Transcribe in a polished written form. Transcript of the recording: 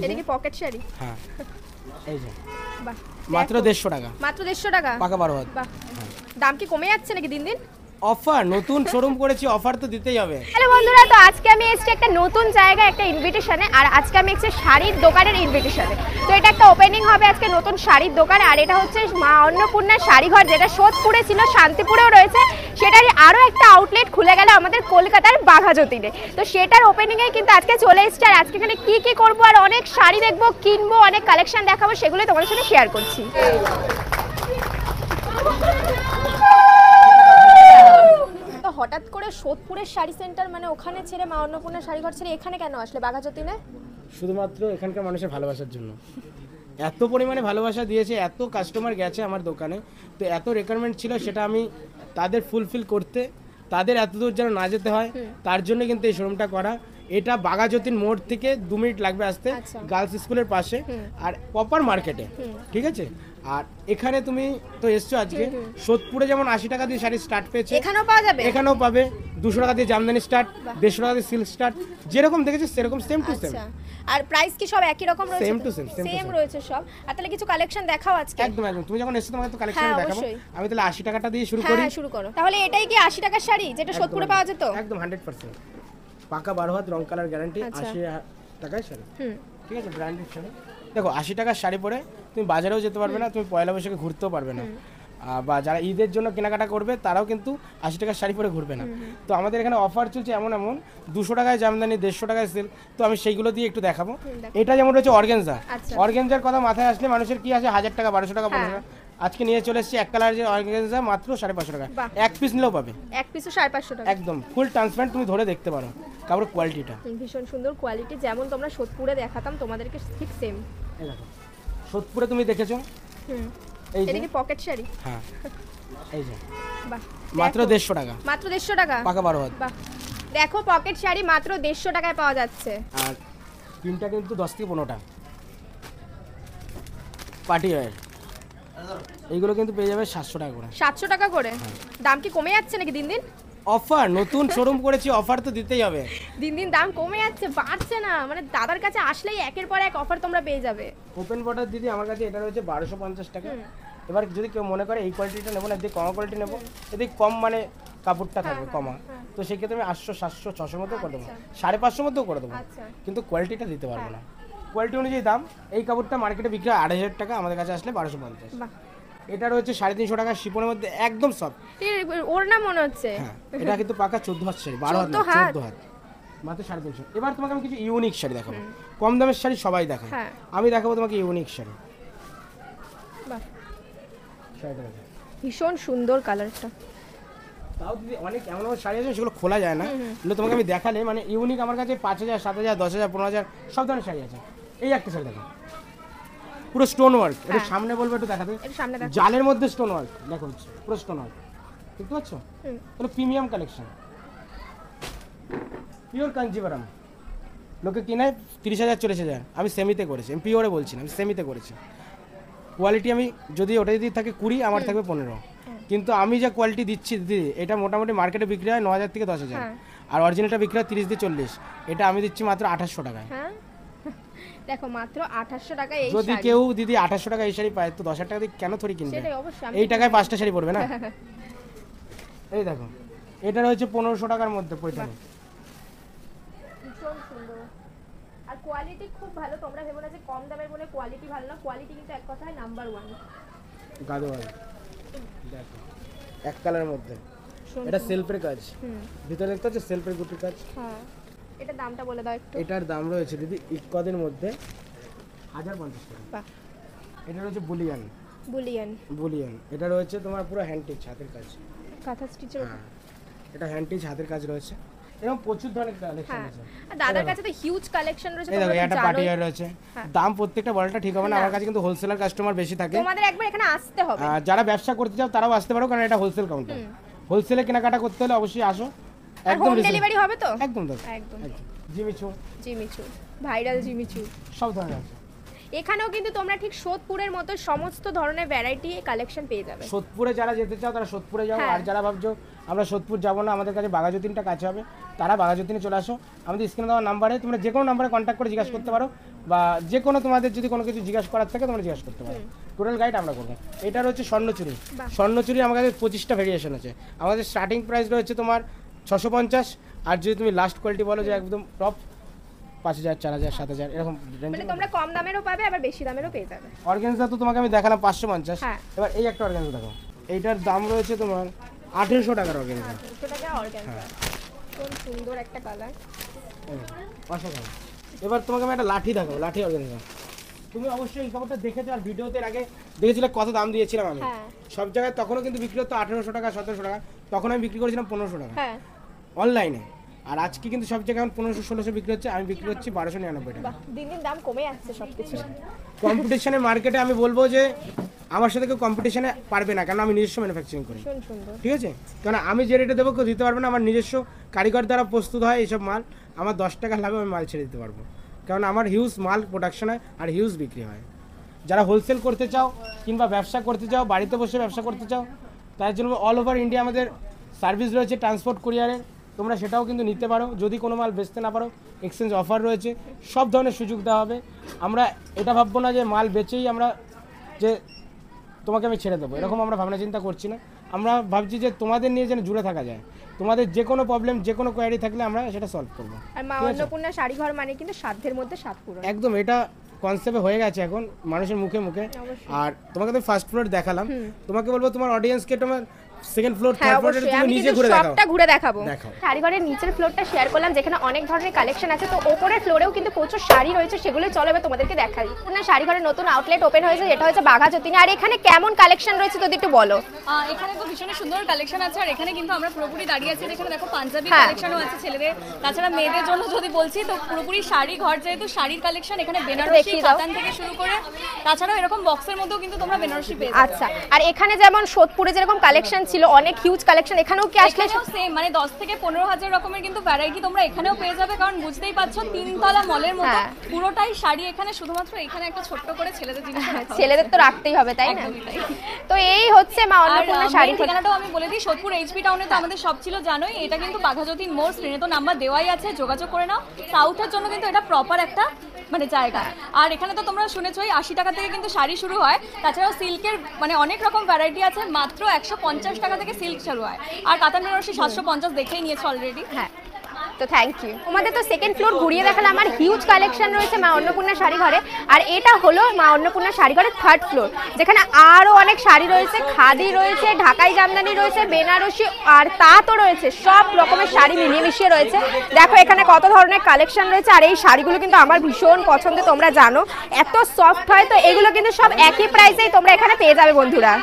এটা কি পকেট শাড়ি? হ্যাঁ এই যে বাহ, মাত্র 150 টাকা, মাত্র 150 টাকা, পাকা 12 হাত। বাহ। দাম কি কমে যাচ্ছে নাকি দিন দিন? অফার, নতুন শোরুম করেছি, অফার তো দিতেই হবে। হ্যালো বন্ধুরা, তো আজকে আমি এসেছি একটা নতুন জায়গায়, একটা ইনভিটেশনে। আর আজকে আমি এসেছি শাড়ির দোকানের ইনভিটেশনে। তো এটা একটা ওপেনিং হবে আজকে, নতুন শাড়ির দোকান। আর এটা হচ্ছে মা অন্নপূর্ণা শাড়িঘর, যেটা সোদপুরে ছিল, শান্তিপুরেও রয়েছে। সেটারই আরও একটা আউটলেট খুলে গেল আমাদের কলকাতার বাঘাযতীনে। তো সেটার ওপেনিংয়ে কিন্তু আজকে চলে এসেছি। আর আজকে এখানে কী কী করবো, আর অনেক শাড়ি দেখবো, কিনবো, অনেক কালেকশন দেখাবো, সেগুলোই তোমাদের সাথে শেয়ার করছি। হঠাৎ করে সোদপুরের শাড়ি সেন্টার, মানে ওখানে ছেড়ে মা অন্নপূর্ণা শাড়িঘর ছেড়ে এখানে কেন আসলে বাঘাযতীনে? শুধুমাত্র এখানকার মানুষের ভালোবাসার জন্য। এত পরিমাণে ভালোবাসা দিয়েছে, এত কাস্টমার গেছে আমার দোকানে, তো এত রিকোয়ারমেন্ট ছিল, সেটা আমি তাদের ফুলফিল করতে, তাদের এত দূর যেন না যেতে হয়, তার জন্য কিন্তু এই শোরুমটা করা। এটা বাঘাযতীন মোড় থেকে 2 মিনিট লাগবে আসতে, গার্লস স্কুলের পাশে, আর প্রপার মার্কেটে, ঠিক আছে। আর এখানে তুমি তো এসছো আজকে, সোদপুরে যেমন 80 টাকা দিয়ে শাড়ি স্টার্ট পেয়েছে, এখানেও পাওয়া যাবে, এখানেও পাবে। 200 টাকা দিয়ে জামদানি স্টার্ট, 150 টাকা দিয়ে সিল্ক স্টার্ট, যেরকম দেখেছো সেরকম সেম টু সেম। আর প্রাইস কি সব একই রকম রয়েছে? সেম টু সেম, সেম রয়েছে সব। আর তাহলে কিছু কালেকশন দেখাও আজকে। একদম একদম, তুমি যখন এসছো তোমাকে তো কালেকশন দেখাবো। আমি তাহলে 80 টাকাটা দিয়ে শুরু করি। হ্যাঁ শুরু করো। তাহলে এটাই কি 80 টাকার শাড়ি যেটা সোদপুরে পাওয়া যেত? একদম 100% পাকা 12 হাত রং কালার গ্যারান্টি, 80 টাকায় শাড়ি, ঠিক আছে, ব্র্যান্ডেড শাড়ি। দেখো 80 টাকার শাড়ি পরে তুমি বাজারেও যেতে পারবে না, তুমি পয়লা বৈশাখে ঘুরতেও পারবে না, বা যারা ঈদের জন্য কেনাকাটা করবে তারাও কিন্তু 80 টাকার শাড়ি পরে ঘুরবে না। তো আমাদের এখানে অফার চলছে এমন 200 টাকায় জামদানি, 150 টাকায় সিল্ক। তো আমি সেইগুলো দিয়ে একটু দেখাবো। এটা যেমন রয়েছে অর্গানজা। অর্গানজার কথা মাথায় আসলে মানুষের কি আছে, 1000 টাকা, 1200 টাকা, 1500 টাকা। আজকে নিয়ে চলে এসেছি এক কালার যে অর্গানজা, মাত্র 550 টাকা। এক পিস নিলেও পাবে, এক পিসও 550 টাকা, একদম ফুল ট্রান্সপারেন্ট, তুমি ধরে দেখতে পারো কাপড়ের কোয়ালিটিটা। ভীষণ সুন্দর কোয়ালিটি, যেমন তোমরা সোদপুরে দেখাতাম তোমাদেরকে ঠিক সেম। এই দেখো সোদপুরে তুমি দেখেছো, এই যে এটা কি পকেট শাড়ি? হ্যাঁ এই যে বাহ, মাত্র 150 টাকা, মাত্র 150 টাকা, পাকা 12 হাত। বাহ, দেখো পকেট শাড়ি মাত্র 150 টাকায় পাওয়া যাচ্ছে। আর তিনটা কিন্তু 10 থেকে 15টা পার্টি ওয়্যার, এইগুলো কিন্তু পেয়ে যাবে 700 টাকা করে। 700 টাকা করে? দাম কি কমে যাচ্ছে নাকি দিন দিন? অফার, নতুন শোরুম করেছি, অফার তো দিতেই হবে। দিন দিন দাম কমে যাচ্ছে, বাড়ছে না। মানে দাদার কাছে আসলেই একের পর এক অফার তোমরা পেয়ে যাবে। ওপেন বর্ডার দিদি আমার কাছে এটা রয়েছে 1250 টাকা। এবার যদি কেউ মনে করে এই কোয়ালিটিটা নেবো না, যদি কম কোয়ালিটি নেবো, যদি কম মানে কাপড়টা থাকবে কমা, তো সেক্ষেত্রে আমি 800, 700, 600 মধ্যেও করে দেবো, 550 মধ্যেও করে দেবো, কিন্তু কোয়ালিটিটা দিতে পারবো না। কোয়ালিটি অনুযায়ী দাম। এই কাপড়টা মার্কেটে বিক্রি হয় 2500 টাকা, আমাদের কাছে আসলে 1250। এটা রয়েছে 350 টাকা, শিপনের মধ্যে একদম সফট। ওর না মনে হচ্ছে, হ্যাঁ এটা কিন্তু পাকা 14 হাত শাড়ি, 12 হাত না, 14 হাত, মাত্র 350। এবার তোমাকে আমি কিছু ইউনিক শাড়ি দেখাবো। কম দামের শাড়ি সবাই দেখায়, আমি দেখাবো তোমাকে ইউনিক শাড়ি। ভীষণ সুন্দর কালারটা। তাও দিদি অনেক এমন এমন শাড়ি আছে সেগুলো খোলা যায় না, এগুলো তোমাকে আমি দেখালে মানে ইউনিক। আমার কাছে 5000, 7000, 10000, 15000 সব ধরনের শাড়ি আছে। এই একটা শাড়ি দেখো, পুরো স্টোন ওয়ার্ক। এটা সামনে বলবো একটু দেখাতে, জালের মধ্যে স্টোন ওয়ার্ক দেখো, পুরো স্টোন ওয়ার্ক, দেখতে পাচ্ছ? তাহলে প্রিমিয়াম কালেকশন, পিওর কাঞ্জিভারাম। লোকে কিনায় 30,000, 40,000, আমি সেমিতে করেছি, আমি পিওরে বলছি না, আমি সেমিতে করেছি। কোয়ালিটি আমি যদি ওটা যদি থাকে 20, আমার থাকবে 15। কিন্তু আমি যা কোয়ালিটি দিচ্ছি দিদি, এটা মোটামুটি মার্কেটে বিক্রি হয় 9,000 থেকে 10,000, আর অরিজিনালটা বিক্রি হয় 30 দিয়ে 40। এটা আমি দিচ্ছি মাত্র 2800 টাকায়। দেখো মাত্র 2800 টাকায় এই শাড়ি। যদি কেউ দিদি 2800 টাকা এই শাড়ি পায়, তো 10,000 টাকা দিয়ে কেন থরি কিনবে? এই টাকায় 5টা শাড়ি পড়বে না। এই দেখো এটা রয়েছে 1500 টাকার মধ্যে পয়ঠানি, ভীষণ সুন্দর। আর কোয়ালিটি খুব ভালো, তোমরা ভেবো না যে কম দামের বলে কোয়ালিটি ভালো না, কোয়ালিটি কিন্তু এক কথায় নাম্বার 1। গাদোয়াল দেখো এক কালারের মধ্যে, এটা সেলফের কাজ, ভিতরে দেখতে হচ্ছে সেলফের গুটির কাজ। হ্যাঁ এটা দামটা বলে দাও একটু। এটার দাম রয়েছে দিদি ইকদের মধ্যে 1050 টাকা। বাহ, এটা রয়েছে বুলিয়ান, বুলিয়ান, বুলিয়ান। এটা রয়েছে তোমার পুরো হ্যান্ড টিচ, হাতের কাজ, কাঁথা স্টিচের। হ্যাঁ এটা হ্যান্ড টিচ, হাতের কাজ রয়েছে, এরকম প্রচুর ধরনের কালেকশন আছে। আর দাদার কাছে তো হিউজ কালেকশন রয়েছে। এই দেখো এটা পার্টি ওয়্যার রয়েছে। দাম প্রত্যেকটা বলটা ঠিক হবে না, আমার কাছে কিন্তু হোলসেলার কাস্টমার বেশি থাকে। তোমাদের একবার এখানে আসতে হবে, যারা ব্যবসা করতে চাও তারাও আসতে পারো, কারণ এটা হোলসেল কাউন্টার। হোলসেলে কেনাকাটা করতে হলে অবশ্যই আসো। একদম ডেলিভারি হবে তো? একদম দাদা, একদম। জিমিচু, জিমিচু ভাইরাল জিমিচু সব ধরনের আছে এখানেও। কিন্তু তোমরা ঠিক সোদপুরের মতো সমস্ত ধরনের ভ্যারাইটি কালেকশন পেয়ে যাবে। সোদপুরে যারা যেতে চাও তারা সোদপুরে যাও, আর যারা ভাবছো আমরা সোদপুর যাবো না, আমাদের কাছে বাঘাযতীনটা কাছে হবে, তারা বাঘাযতীনে চলে আসো। আমাদের স্ক্রিনে দেওয়া নাম্বারে তোমরা যে কোনো নাম্বারে কন্ট্যাক্ট করে জিজ্ঞাসা করতে পারো, বা যে কোনো তোমাদের যদি কোনো কিছু জিজ্ঞাসা করার থাকে তোমরা জিজ্ঞাসা করতে পারো, টোটাল গাইড আমরা করবো। এটার হচ্ছে স্বর্ণচুরি, স্বর্ণচুরি আমার কাছে 25টা ভেরিয়েশন আছে। আমাদের স্টার্টিং প্রাইস রয়েছে তোমার 650, আর যদি তুমি লাস্ট কোয়ালিটি বলো যে একদম টপ 5000, 4000, 7000 এরকম রেঞ্জ। মানে তোমরা কম দামেরও পাবে আবার বেশি দামেরও পেয়ে যাবে। অর্গানজা তো তোমাকে আমি দেখালাম 550। এবার এই একটা অর্গানজা দেখো, এইটার দাম রয়েছে তোমার 1800 টাকার অর্গানজা। 1800 টাকা অর্গানজা, কোন সুন্দর একটা কালার, অসাধারণ। এবার তোমাকে আমি একটা লাঠি দেখাবো, লাঠি অর্গানজা। তুমি অবশ্যই এই কাপড়টা দেখেছো, আর ভিডিওতে আগে দেখেছিলে কত দাম দিয়েছিলাম আমি। সব জায়গায় তখনও কিন্তু বিক্রি হতো 1800 টাকা, 1700 টাকা, তখন আমি বিক্রি করেছিলাম 1500 টাকা অনলাইনে। আর আজকে কিন্তু সব জায়গায় 1500-1600 বিক্রি হচ্ছে, আমি বিক্রি করছি 1299 টাকা। দিন দিন দাম কমে যাচ্ছে সবকিছু। কম্পিটিশনের মার্কেটে আমি বলবো যে আমার সাথে কেউ কম্পিটিশনে পারবে না, কারণ আমি নিজস্ব ম্যানুফ্যাকচারিং করি, ঠিক আছে? কারণ আমি যে রেটে দেবো কেউ দিতে পারবে না। আমার নিজস্ব কারিগর দ্বারা প্রস্তুত হয় এইসব মাল, আমার 10 টাকা লাভে আমি মাল ছেড়ে দিতে পারবো, কারণ আমার হিউজ মাল প্রোডাকশন হয় আর হিউজ বিক্রি হয়। যারা হোলসেল করতে চাও কিংবা ব্যবসা করতে চাও, বাড়িতে বসে ব্যবসা করতে চাও, তার জন্য অল ওভার ইন্ডিয়া আমাদের সার্ভিস রয়েছে ট্রান্সপোর্ট কুরিয়ারের, তোমরা সেটাও কিন্তু নিতে পারো। যদি কোনো মাল বেচতে না পারো, এক্সচেঞ্জ অফার রয়েছে, সব ধরনের সুযোগ দেওয়া হবে। আমরা এটা ভাববো না যে মাল বেচেই আমরা যে তোমাকে আমি ছেড়ে দেবো, এরকম আমরা ভাবনা চিন্তা করছি না। আমরা ভাবছি যে তোমাদের নিয়ে যেন জুড়ে থাকা যায়, তোমাদের যে কোনো প্রবলেম, যে কোনো কোয়ারি থাকলে আমরা সেটা সলভ করবো। আর মা অন্নপূর্ণা শাড়ি ঘর মানে কিন্তু সাধ্যের মধ্যে সাত পূরণ, একদম এটা কনসেপ্টে হয়ে গেছে এখন মানুষের মুখে মুখে। আর তোমাকে তো ফার্স্ট ফ্লোর দেখালাম, তোমাকে বলবো তোমার অডিয়েন্সকে তোমার সেকেন্ড ফ্লোর, থার্ড ফ্লোরে তুমি নিজে ঘুরে দেখাও, সবটা ঘুরে দেখাবো। শাড়ি ঘরের নিচের ফ্লোরটা শেয়ার করলাম, যেখানে অনেক ধরনের কালেকশন আছে। তো উপরের ফ্লোরেও কিন্তু প্রচুর শাড়ি রয়েছে, সেগুলো চলো এবার তোমাদেরকে দেখাই। না, শাড়ি ঘরের নতুন আউটলেট ওপেন হয়েছে, যেটা হচ্ছে বাঘা যতীনে। আর এখানে কেমন কালেকশন রয়েছে যদি একটু বলো। এখানে তো ভীষণ সুন্দর কালেকশন আছে, আর এখানে কিন্তু আমরা পুরোপুরি দাঁড়িয়ে আছি, যেখানে দেখো পাঞ্জাবি কালেকশনও আছে ছেলেদের, তাছাড়া মেয়েদের জন্য যদি বলছি তো পুরোপুরি শাড়ি ঘর, যেহেতু শাড়ির কালেকশন এখানে বেনারসি কাতান থেকে শুরু করে, তাছাড়াও এরকম বক্সের মধ্যেও কিন্তু তোমরা বেনারসি পেয়ে যাবে। আচ্ছা, আর এখানে যেমন সোদপুরে যেরকম কালেকশন ছিল, অনেক হিউজ কালেকশন, এখানেও কি আসলে সেম মানে 10 থেকে 15,000 রকমের কিন্তু ভ্যারাইটি তোমরা এখানেও পেয়ে যাবে। কারণ বুঝতেই পারছো 3 তলা মলের মতো পুরোটাই শাড়ি এখানে, শুধুমাত্র এখানে একটা ছোট্ট করে ছেলেদের জিনিস, ছেলেদের তো রাখতেই হবে তাই না? তো এই হচ্ছে মা অন্নপূর্ণা শাড়ি। ঠিকানাটাও আমি বলে দিই, সোদপুর এইচপি টাউনে তো আমাদের সব ছিল জানোই। এটা কিন্তু বাঘাযতীন মোড়, স্ক্রিনে তো নাম্বার দেওয়াই আছে, যোগাযোগ করে নাও। সাউথের জন্য কিন্তু এটা প্রপার একটা মানে জায়গা। আর এখানে তো তোমরা শুনেছোই 80 টাকা থেকে কিন্তু শাড়ি শুরু হয়, তাছাড়াও সিল্কের মানে অনেক রকম ভ্যারাইটি আছে, মাত্র 150 টাকা থেকে সিল্ক শুরু হয়। আর কাতান বেনারসি 750 দেখেই নিয়েছো অলরেডি। হ্যাঁ, তো থ্যাংক ইউ। তোমাদের তো সেকেন্ড ফ্লোর ঘুরিয়ে দেখালাম, আমার হিউজ কালেকশন রয়েছে মা অন্নপূর্ণা শাড়ি ঘরে। আর এটা হলো মা অন্নপূর্ণা শাড়ি ঘরের থার্ড ফ্লোর, যেখানে আরও অনেক শাড়ি রয়েছে, খাদি রয়েছে, ঢাকাই জামদানি রয়েছে, বেনারসি আর তাঁতও রয়েছে, সব রকমের শাড়ি মিলিয়ে মিশিয়ে রয়েছে। দেখো এখানে কত ধরনের কালেকশন রয়েছে। আর এই শাড়িগুলো কিন্তু আমার ভীষণ পছন্দ, তোমরা জানো এত সফট হয়। তো এগুলো কিন্তু সব একই প্রাইসেই তোমরা এখানে পেয়ে যাবে বন্ধুরা।